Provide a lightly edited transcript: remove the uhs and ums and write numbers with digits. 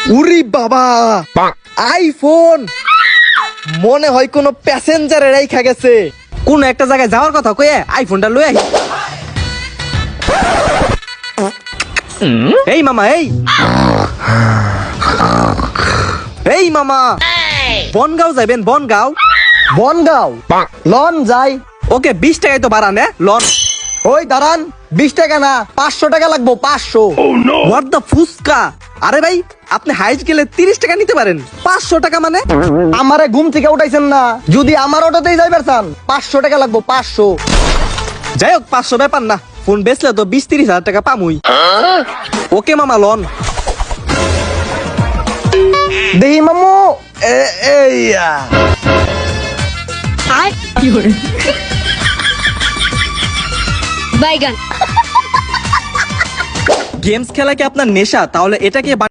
উরি বাবা, আইফোন মনে হয় কোনো প্যাসেঞ্জারে রাইখা গেছে। কোন একটা জায়গায় যাওয়ার কথা কয়ে আইফোনটা লয়ে আই। এই মামা, এই মামা, বনগাঁও যাবেন? বনগাঁও বনগাঁও লন যাই। ওকে 20 টাকায় তো বাড়ান লন। ওই দাঁড়ান, 20 টাকা না 500 টাকা লাগবো, 500। হোয়াট দ্য ফুসকা! আরে ভাই, আপনি হাইজ গেলে 30 টাকা নিতে পারেন, 500 টাকা মানে? আমারে ঘুম থেকে উঠাইছেন না, যদি আমার অটোতেই যাইবার চান 500 টাকা লাগবো, 500। যাই হোক, 500 ব্যাপার না, ফোন বেচলে তো 20-30 হাজার টাকা পামুই। ওকে মামা, লন। দেহি মামু, এইয়া বাইগান। গেমস খেলা কি আপনার নেশা? তাহলে এটাকে